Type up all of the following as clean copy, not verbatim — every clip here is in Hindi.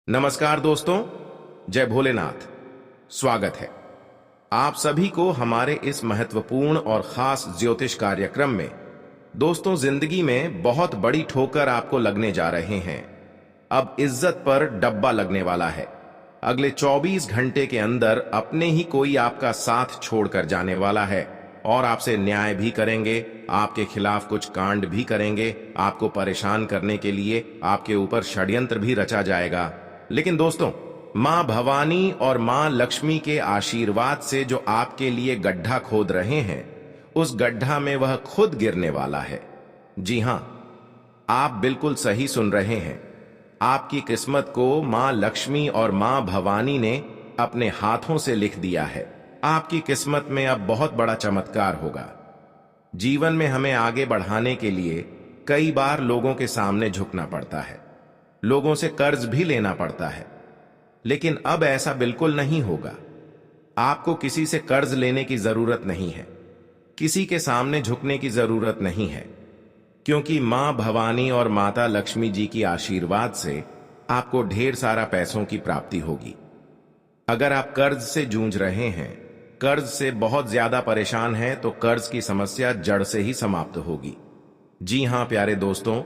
नमस्कार दोस्तों, जय भोलेनाथ। स्वागत है आप सभी को हमारे इस महत्वपूर्ण और खास ज्योतिष कार्यक्रम में। दोस्तों, जिंदगी में बहुत बड़ी ठोकर आपको लगने जा रहे हैं। अब इज्जत पर डब्बा लगने वाला है। अगले 24 घंटे के अंदर अपने ही कोई आपका साथ छोड़कर जाने वाला है और आपसे न्याय भी करेंगे, आपके खिलाफ कुछ कांड भी करेंगे, आपको परेशान करने के लिए आपके ऊपर षड्यंत्र भी रचा जाएगा। लेकिन दोस्तों, मां भवानी और मां लक्ष्मी के आशीर्वाद से जो आपके लिए गड्ढा खोद रहे हैं, उस गड्ढा में वह खुद गिरने वाला है। जी हां, आप बिल्कुल सही सुन रहे हैं। आपकी किस्मत को मां लक्ष्मी और मां भवानी ने अपने हाथों से लिख दिया है। आपकी किस्मत में अब बहुत बड़ा चमत्कार होगा। जीवन में हमें आगे बढ़ाने के लिए कई बार लोगों के सामने झुकना पड़ता है, लोगों से कर्ज भी लेना पड़ता है। लेकिन अब ऐसा बिल्कुल नहीं होगा। आपको किसी से कर्ज लेने की जरूरत नहीं है, किसी के सामने झुकने की जरूरत नहीं है, क्योंकि मां भवानी और माता लक्ष्मी जी की आशीर्वाद से आपको ढेर सारा पैसों की प्राप्ति होगी। अगर आप कर्ज से जूझ रहे हैं, कर्ज से बहुत ज्यादा परेशान हैं, तो कर्ज की समस्या जड़ से ही समाप्त होगी। जी हां प्यारे दोस्तों,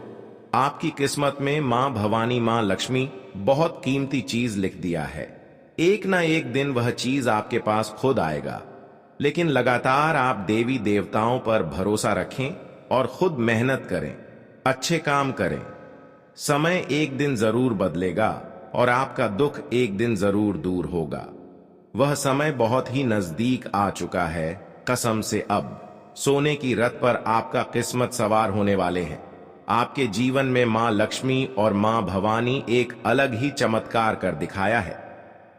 आपकी किस्मत में मां भवानी मां लक्ष्मी बहुत कीमती चीज लिख दिया है। एक ना एक दिन वह चीज आपके पास खुद आएगा। लेकिन लगातार आप देवी देवताओं पर भरोसा रखें और खुद मेहनत करें, अच्छे काम करें। समय एक दिन जरूर बदलेगा और आपका दुख एक दिन जरूर दूर होगा। वह समय बहुत ही नजदीक आ चुका है। कसम से अब सोने की रथ पर आपका किस्मत सवार होने वाले हैं। आपके जीवन में मां लक्ष्मी और मां भवानी एक अलग ही चमत्कार कर दिखाया है।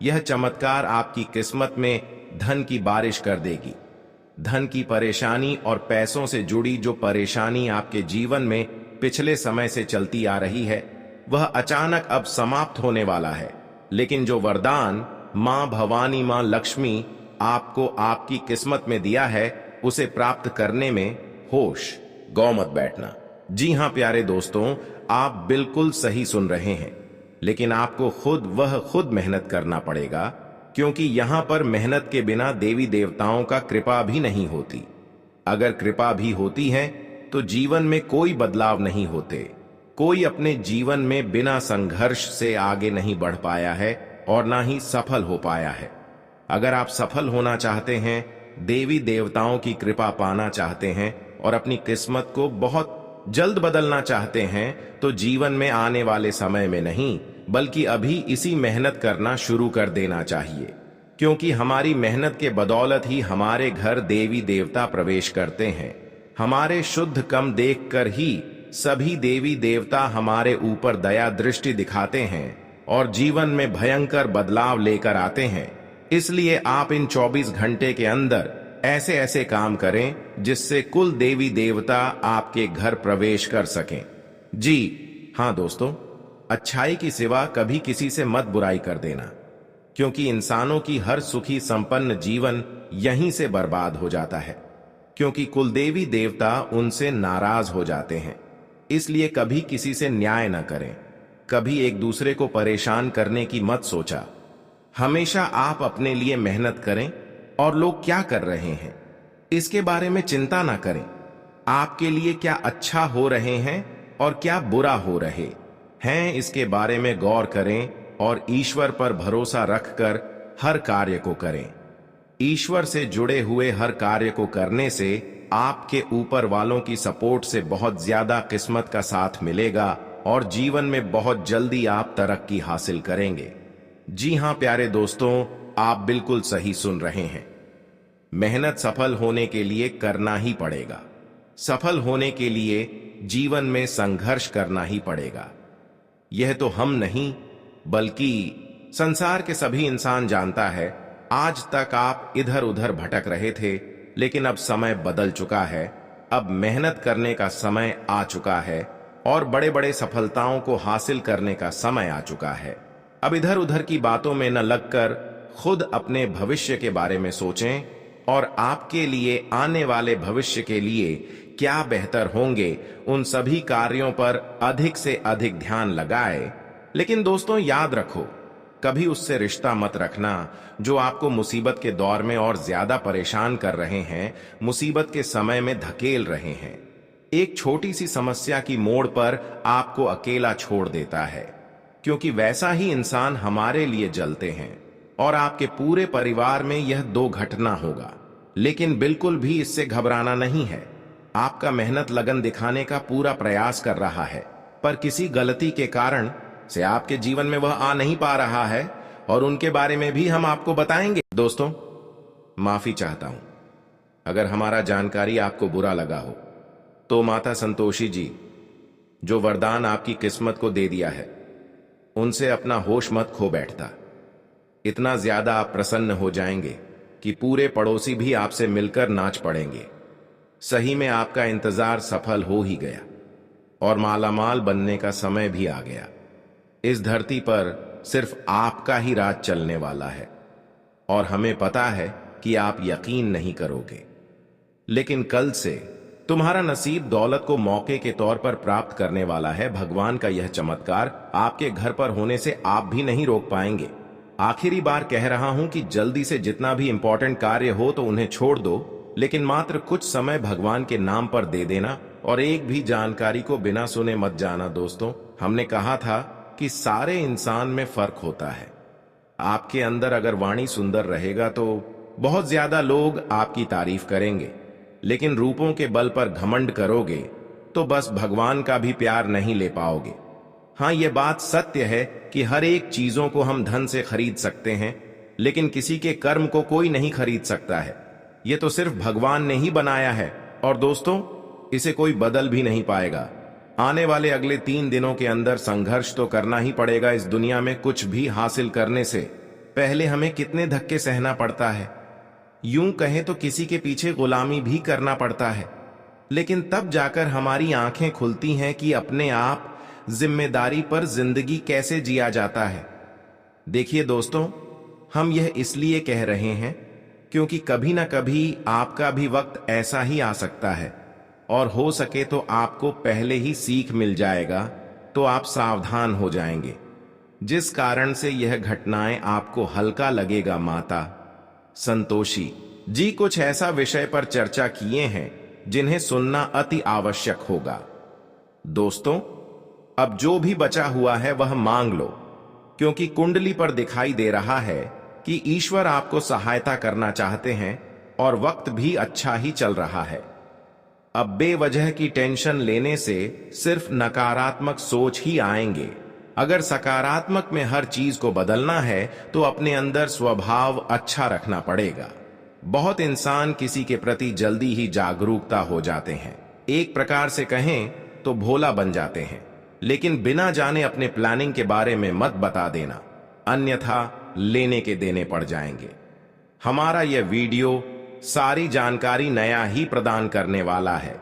यह चमत्कार आपकी किस्मत में धन की बारिश कर देगी। धन की परेशानी और पैसों से जुड़ी जो परेशानी आपके जीवन में पिछले समय से चलती आ रही है, वह अचानक अब समाप्त होने वाला है। लेकिन जो वरदान मां भवानी मां लक्ष्मी आपको आपकी किस्मत में दिया है, उसे प्राप्त करने में होश गौ मत बैठना। जी हां प्यारे दोस्तों, आप बिल्कुल सही सुन रहे हैं। लेकिन आपको खुद मेहनत करना पड़ेगा, क्योंकि यहां पर मेहनत के बिना देवी देवताओं का कृपा भी नहीं होती। अगर कृपा भी होती है तो जीवन में कोई बदलाव नहीं होते। कोई अपने जीवन में बिना संघर्ष से आगे नहीं बढ़ पाया है और ना ही सफल हो पाया है। अगर आप सफल होना चाहते हैं, देवी देवताओं की कृपा पाना चाहते हैं और अपनी किस्मत को बहुत जल्द बदलना चाहते हैं, तो जीवन में आने वाले समय में नहीं, बल्कि अभी इसी मेहनत करना शुरू कर देना चाहिए। क्योंकि हमारी मेहनत के बदौलत ही हमारे घर देवी देवता प्रवेश करते हैं। हमारे शुद्ध कम देखकर ही सभी देवी देवता हमारे ऊपर दया दृष्टि दिखाते हैं और जीवन में भयंकर बदलाव लेकर आते हैं। इसलिए आप इन 24 घंटे के अंदर ऐसे ऐसे काम करें जिससे कुल देवी देवता आपके घर प्रवेश कर सकें। जी हां दोस्तों, अच्छाई की सिवा कभी किसी से मत बुराई कर देना, क्योंकि इंसानों की हर सुखी संपन्न जीवन यहीं से बर्बाद हो जाता है, क्योंकि कुल देवी देवता उनसे नाराज हो जाते हैं। इसलिए कभी किसी से न्याय न करें, कभी एक दूसरे को परेशान करने की मत सोचा। हमेशा आप अपने लिए मेहनत करें और लोग क्या कर रहे हैं इसके बारे में चिंता ना करें। आपके लिए क्या अच्छा हो रहे हैं और क्या बुरा हो रहे हैं, इसके बारे में गौर करें और ईश्वर पर भरोसा रखकर हर कार्य को करें। ईश्वर से जुड़े हुए हर कार्य को करने से आपके ऊपर वालों की सपोर्ट से बहुत ज्यादा किस्मत का साथ मिलेगा और जीवन में बहुत जल्दी आप तरक्की हासिल करेंगे। जी हां प्यारे दोस्तों, आप बिल्कुल सही सुन रहे हैं। मेहनत सफल होने के लिए करना ही पड़ेगा। सफल होने के लिए जीवन में संघर्ष करना ही पड़ेगा। यह तो हम नहीं, बल्कि संसार के सभी इंसान जानता है। आज तक आप इधर उधर भटक रहे थे, लेकिन अब समय बदल चुका है। अब मेहनत करने का समय आ चुका है और बड़े बड़े सफलताओं को हासिल करने का समय आ चुका है। अब इधर उधर की बातों में न लगकर खुद अपने भविष्य के बारे में सोचें और आपके लिए आने वाले भविष्य के लिए क्या बेहतर होंगे, उन सभी कार्यों पर अधिक से अधिक ध्यान लगाएं लेकिन दोस्तों याद रखो, कभी उससे रिश्ता मत रखना जो आपको मुसीबत के दौर में और ज्यादा परेशान कर रहे हैं, मुसीबत के समय में धकेल रहे हैं। एक छोटी सी समस्या की मोड़ पर आपको अकेला छोड़ देता है, क्योंकि वैसा ही इंसान हमारे लिए जलते हैं और आपके पूरे परिवार में यह 2 घटना होगा। लेकिन बिल्कुल भी इससे घबराना नहीं है। आपका मेहनत लगन दिखाने का पूरा प्रयास कर रहा है, पर किसी गलती के कारण से आपके जीवन में वह आ नहीं पा रहा है, और उनके बारे में भी हम आपको बताएंगे। दोस्तों, माफी चाहता हूं अगर हमारा जानकारी आपको बुरा लगा हो। तो माता संतोषी जी, जो वरदान आपकी किस्मत को दे दिया है, उनसे अपना होश मत खो बैठता। इतना ज्यादा आप प्रसन्न हो जाएंगे कि पूरे पड़ोसी भी आपसे मिलकर नाच पड़ेंगे। सही में आपका इंतजार सफल हो ही गया और मालामाल बनने का समय भी आ गया। इस धरती पर सिर्फ आपका ही राज चलने वाला है, और हमें पता है कि आप यकीन नहीं करोगे, लेकिन कल से तुम्हारा नसीब दौलत को मौके के तौर पर प्राप्त करने वाला है। भगवान का यह चमत्कार आपके घर पर होने से आप भी नहीं रोक पाएंगे। आखिरी बार कह रहा हूं कि जल्दी से जितना भी इंपॉर्टेंट कार्य हो तो उन्हें छोड़ दो, लेकिन मात्र कुछ समय भगवान के नाम पर दे देना, और एक भी जानकारी को बिना सुने मत जाना। दोस्तों, हमने कहा था कि सारे इंसान में फर्क होता है। आपके अंदर अगर वाणी सुंदर रहेगा तो बहुत ज्यादा लोग आपकी तारीफ करेंगे, लेकिन रूपों के बल पर घमंड करोगे तो बस भगवान का भी प्यार नहीं ले पाओगे। हाँ, यह बात सत्य है कि हर एक चीजों को हम धन से खरीद सकते हैं, लेकिन किसी के कर्म को कोई नहीं खरीद सकता है। यह तो सिर्फ भगवान ने ही बनाया है, और दोस्तों, इसे कोई बदल भी नहीं पाएगा। आने वाले अगले 3 दिनों के अंदर संघर्ष तो करना ही पड़ेगा। इस दुनिया में कुछ भी हासिल करने से पहले हमें कितने धक्के सहना पड़ता है। यूं कहें तो किसी के पीछे गुलामी भी करना पड़ता है, लेकिन तब जाकर हमारी आंखें खुलती हैं कि अपने आप जिम्मेदारी पर जिंदगी कैसे जिया जाता है। देखिए दोस्तों, हम यह इसलिए कह रहे हैं क्योंकि कभी ना कभी आपका भी वक्त ऐसा ही आ सकता है, और हो सके तो आपको पहले ही सीख मिल जाएगा, तो आप सावधान हो जाएंगे। जिस कारण से यह घटनाएं आपको हल्का लगेगा। माता संतोषी जी कुछ ऐसा विषय पर चर्चा किए हैं जिन्हें सुनना अति आवश्यक होगा। दोस्तों, अब जो भी बचा हुआ है वह मांग लो, क्योंकि कुंडली पर दिखाई दे रहा है कि ईश्वर आपको सहायता करना चाहते हैं, और वक्त भी अच्छा ही चल रहा है। अब बेवजह की टेंशन लेने से सिर्फ नकारात्मक सोच ही आएंगे। अगर सकारात्मक में हर चीज को बदलना है तो अपने अंदर स्वभाव अच्छा रखना पड़ेगा। बहुत इंसान किसी के प्रति जल्दी ही जागरूकता हो जाते हैं, एक प्रकार से कहें तो भोला बन जाते हैं, लेकिन बिना जाने अपने प्लानिंग के बारे में मत बता देना, अन्यथा लेने के देने पड़ जाएंगे। हमारा यह वीडियो सारी जानकारी नया ही प्रदान करने वाला है,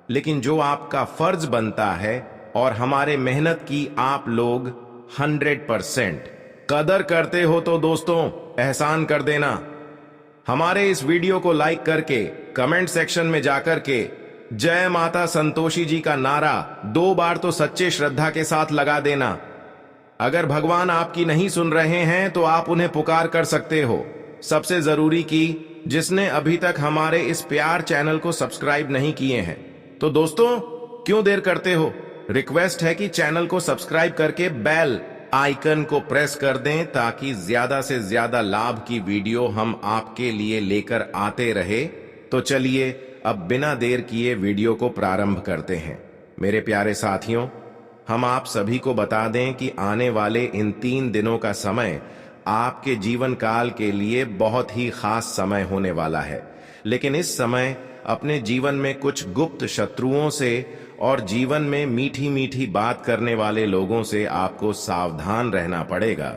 लेकिन जो आपका फर्ज बनता है और हमारे मेहनत की आप लोग 100% कदर करते हो तो दोस्तों एहसान कर देना। हमारे इस वीडियो को लाइक करके कमेंट सेक्शन में जाकर के जय माता संतोषी जी का नारा 2 बार तो सच्चे श्रद्धा के साथ लगा देना। अगर भगवान आपकी नहीं सुन रहे हैं तो आप उन्हें पुकार कर सकते हो। सबसे जरूरी कि जिसने अभी तक हमारे इस प्यार चैनल को सब्सक्राइब नहीं किए हैं, तो दोस्तों क्यों देर करते हो। रिक्वेस्ट है कि चैनल को सब्सक्राइब करके बेल आइकन को प्रेस कर दें, ताकि ज्यादा से ज्यादा लाभ की वीडियो हम आपके लिए लेकर आते रहे। तो चलिए अब बिना देर किए वीडियो को प्रारंभ करते हैं। मेरे प्यारे साथियों, हम आप सभी को बता दें कि आने वाले इन 3 दिनों का समय आपके जीवन काल के लिए बहुत ही खास समय होने वाला है, लेकिन इस समय अपने जीवन में कुछ गुप्त शत्रुओं से और जीवन में मीठी मीठी बात करने वाले लोगों से आपको सावधान रहना पड़ेगा।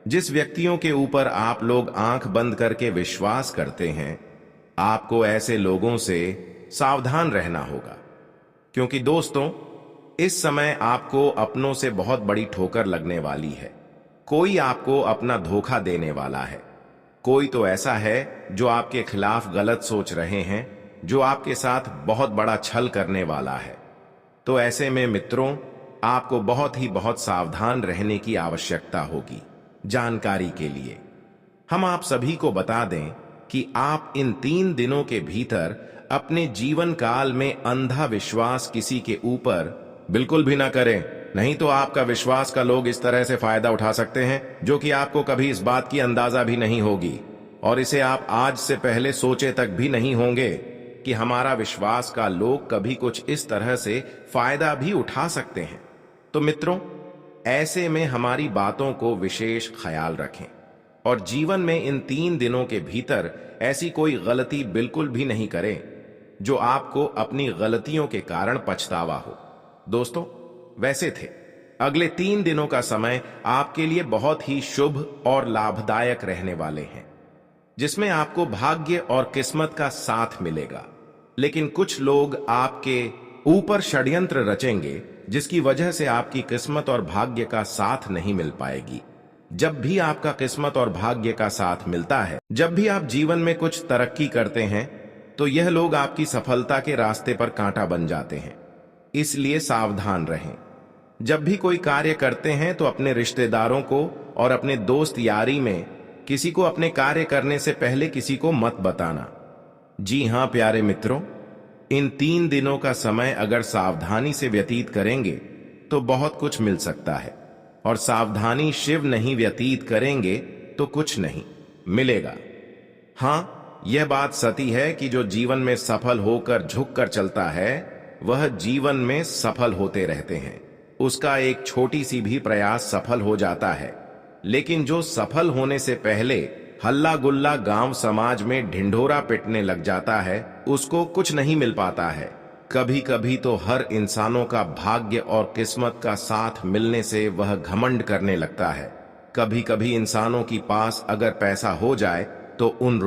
जिस व्यक्तियों के ऊपर आप लोग आंख बंद करके विश्वास करते हैं, आपको ऐसे लोगों से सावधान रहना होगा, क्योंकि दोस्तों इस समय आपको अपनों से बहुत बड़ी ठोकर लगने वाली है। कोई आपको अपना धोखा देने वाला है। कोई तो ऐसा है जो आपके खिलाफ गलत सोच रहे हैं, जो आपके साथ बहुत बड़ा छल करने वाला है। तो ऐसे में मित्रों, आपको बहुत सावधान रहने की आवश्यकता होगी। जानकारी के लिए हम आप सभी को बता दें कि आप इन 3 दिनों के भीतर अपने जीवन काल में अंधा विश्वास किसी के ऊपर बिल्कुल भी ना करें, नहीं तो आपका विश्वास का लोग इस तरह से फायदा उठा सकते हैं जो कि आपको कभी इस बात की अंदाजा भी नहीं होगी, और इसे आप आज से पहले सोचे तक भी नहीं होंगे कि हमारा विश्वास का लोग कभी कुछ इस तरह से फायदा भी उठा सकते हैं। तो मित्रों, ऐसे में हमारी बातों को विशेष ख्याल रखें और जीवन में इन 3 दिनों के भीतर ऐसी कोई गलती बिल्कुल भी नहीं करें जो आपको अपनी गलतियों के कारण पछतावा हो। दोस्तों, वैसे थे अगले 3 दिनों का समय आपके लिए बहुत ही शुभ और लाभदायक रहने वाले हैं, जिसमें आपको भाग्य और किस्मत का साथ मिलेगा। लेकिन कुछ लोग आपके ऊपर षड्यंत्र रचेंगे जिसकी वजह से आपकी किस्मत और भाग्य का साथ नहीं मिल पाएगी। जब भी आपका किस्मत और भाग्य का साथ मिलता है, जब भी आप जीवन में कुछ तरक्की करते हैं, तो यह लोग आपकी सफलता के रास्ते पर कांटा बन जाते हैं। इसलिए सावधान रहें। जब भी कोई कार्य करते हैं तो अपने रिश्तेदारों को और अपने दोस्त यारी में किसी को अपने कार्य करने से पहले किसी को मत बताना। जी हां प्यारे मित्रों, इन 3 दिनों का समय अगर सावधानी से व्यतीत करेंगे तो बहुत कुछ मिल सकता है, और सावधानी शिव नहीं व्यतीत करेंगे तो कुछ नहीं मिलेगा। हां, यह बात सती है कि जो जीवन में सफल होकर झुककर चलता है वह जीवन में सफल होते रहते हैं। उसका एक छोटी सी भी प्रयास सफल हो जाता है, लेकिन जो सफल होने से पहले हल्ला गुल्ला गांव समाज में ढिंढोरा पिटने लग जाता है, उसको कुछ नहीं मिल पाता है। कभी कभी तो हर इंसानों का भाग्य और किस्मत का साथ मिलने से वह घमंड करने लगता है। कभी कभी इंसानों की पास अगर पैसा हो जाए तो उन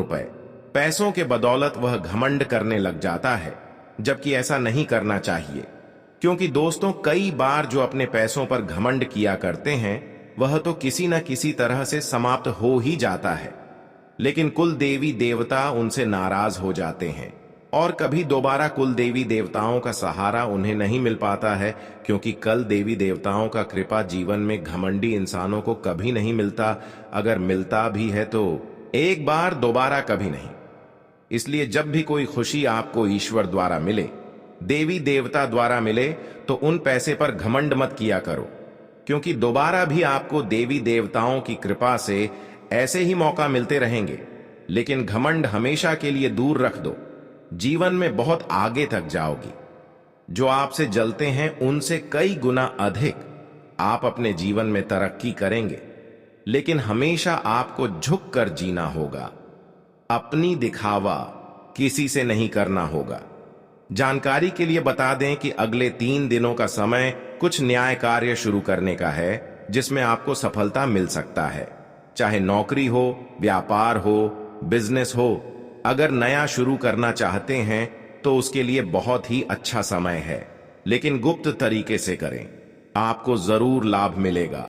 पैसों के बदौलत वह घमंड करने लग जाता है, जबकि ऐसा नहीं करना चाहिए। क्योंकि दोस्तों, कई बार जो अपने पैसों पर घमंड किया करते हैं वह तो किसी न किसी तरह से समाप्त हो ही जाता है, लेकिन कुल देवी देवता उनसे नाराज हो जाते हैं और कभी दोबारा कुल देवी देवताओं का सहारा उन्हें नहीं मिल पाता है, क्योंकि कल देवी देवताओं का कृपा जीवन में घमंडी इंसानों को कभी नहीं मिलता। अगर मिलता भी है तो एक बार, दोबारा कभी नहीं। इसलिए जब भी कोई खुशी आपको ईश्वर द्वारा मिले, देवी देवता द्वारा मिले, तो उन पैसे पर घमंड मत किया करो, क्योंकि दोबारा भी आपको देवी देवताओं की कृपा से ऐसे ही मौका मिलते रहेंगे। लेकिन घमंड हमेशा के लिए दूर रख दो, जीवन में बहुत आगे तक जाओगी। जो आपसे जलते हैं उनसे कई गुना अधिक आप अपने जीवन में तरक्की करेंगे, लेकिन हमेशा आपको झुक कर जीना होगा। अपनी दिखावा किसी से नहीं करना होगा। जानकारी के लिए बता दें कि अगले 3 दिनों का समय कुछ न्याय कार्य शुरू करने का है, जिसमें आपको सफलता मिल सकता है। चाहे नौकरी हो, व्यापार हो, बिजनेस हो, अगर नया शुरू करना चाहते हैं तो उसके लिए बहुत ही अच्छा समय है, लेकिन गुप्त तरीके से करें, आपको जरूर लाभ मिलेगा।